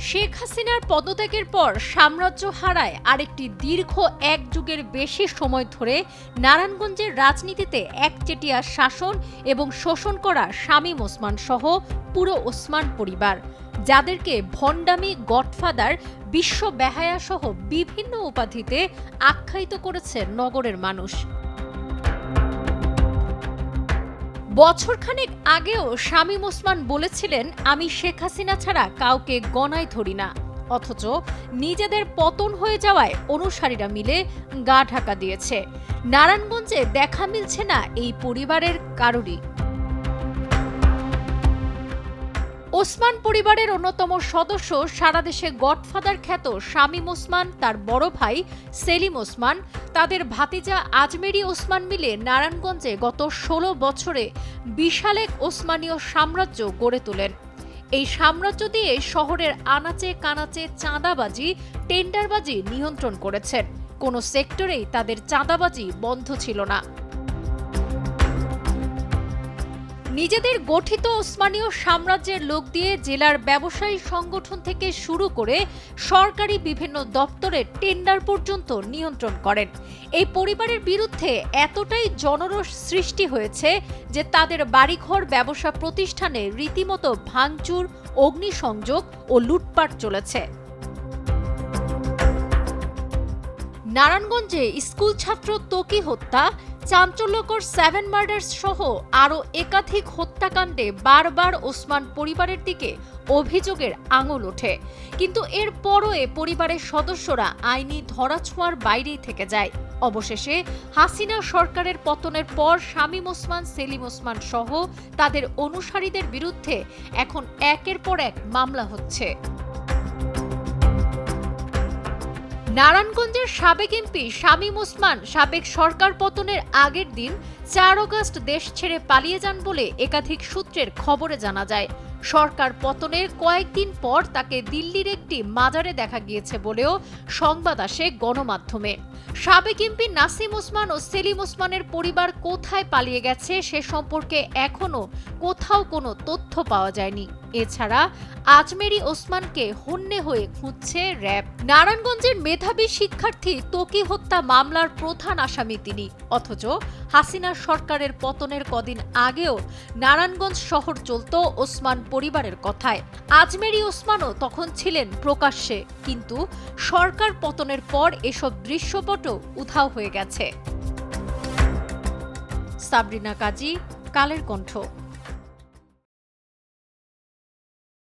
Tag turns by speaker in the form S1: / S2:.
S1: শেখ হাসিনার পদত্যাগের পর সাম্রাজ্য হারায় আরেকটি দীর্ঘ এক যুগের বেশি সময় ধরে নারায়ণগঞ্জের রাজনীতিতে একচেটিয়া শাসন এবং শোষণ করা শামীম ওসমান সহ পুরো ওসমান পরিবার, যাদেরকে ভণ্ডামি, গডফাদার, বিশ্ব বেহায়া সহ বিভিন্ন উপাধিতে আখ্যায়িত করেছে নগরের মানুষ। বছরখানেক আগেও শামীম ওসমান বলেছিলেন, আমি শেখ হাসিনা ছাড়া কাউকে গণায় ধরি না, অথচ নিজেদের পতন হয়ে যাওয়ায় অনুসারীরা মিলে গা ঢাকা দিয়েছে। নারায়ণগঞ্জে দেখা মিলছে না এই পরিবারের কারোরই। ওসমান পরিবারের অন্যতম সদস্য, সারা দেশে গডফাদার খ্যাত শামীম ওসমান, তার বড় ভাই সেলিম ওসমান, তাদের ভাতিজা আজমেরি ওসমান মিলে নারায়ণগঞ্জে গত ১৬ বছরে বিশাল এক ওসমানীয় সাম্রাজ্য গড়ে তোলেন। এই সাম্রাজ্য দিয়ে শহরের আনাচে কানাচে চাঁদাবাজি, টেন্ডারবাজি নিয়ন্ত্রণ করেছেন। কোনো সেক্টরেই তাদের চাঁদাবাজি বন্ধ ছিল না। নিজেদের গঠিত ওসমানীয় সাম্রাজ্যের লোক দিয়ে জেলার ব্যবসায়ী সংগঠন থেকে শুরু করে সরকারি বিভিন্ন দপ্তরের টেন্ডার পর্যন্ত নিয়ন্ত্রণ করেন। এই পরিবারের বিরুদ্ধে এতটাই জনরোষ সৃষ্টি হয়েছে যে তাদের বাড়িঘর, ব্যবসা প্রতিষ্ঠানে রীতিমতো ভাঙচুর, অগ্নিসংযোগ ও লুটপাট চলেছে। নারায়ণগঞ্জে স্কুল ছাত্র ত্বকী হত্যা, চাঞ্চল্যকর 7 মার্ডার্স সহ আরও একাধিক হত্যাকাণ্ডে বারবার ওসমান পরিবারের দিকে অভিযোগের আঙুল ওঠে, কিন্তু এরপরও এ পরিবারের সদস্যরা আইনি ধরাছোঁয়ার বাইরেই থেকে যায়। অবশেষে হাসিনা সরকারের পতনের পর শামীম ওসমান, সেলিম ওসমান সহ তাদের অনুসারীদের বিরুদ্ধে এখন একের পর এক মামলা হচ্ছে। নারায়ণগঞ্জের সাবেক এমপি শামীম ওসমান সাবেক সরকার পতনের আগের দিন 4 আগস্ট দেশ ছেড়ে পালিয়ে যান বলে একাধিক সূত্রের খবরে জানা যায়। সরকার পতনের কয়েকদিন পর তাকে দিল্লির একটি মাজারে দেখা গিয়েছে বলেও সংবাদ আসে গণমাধ্যমে। সাবেক এমপি নাসিম ওসমান ও সেলিম ওসমানের পরিবার কোথায় পালিয়ে গেছে সে সম্পর্কে এখনো কোথাও কোনো তথ্য পাওয়া যায়নি। এছাড়া আজমেরি ওসমানকে হন্যে হয়ে খুঁজছে র্যাব। নারায়ণগঞ্জের মেধাবী শিক্ষার্থী ত্বকী হত্যা মামলার প্রধান আসামি তিনি, অথচ হাসিনা সরকারের পতনের কদিন আগেও নারায়ণগঞ্জ শহর চলত ওসমান পরিবারের কথায়। আজমেরি ওসমানও তখন ছিলেন প্রকাশ্যে, কিন্তু সরকার পতনের পর এসব দৃশ্যপটও উধাও হয়ে গেছে। সাবরিনা কাজী, কালের কণ্ঠ।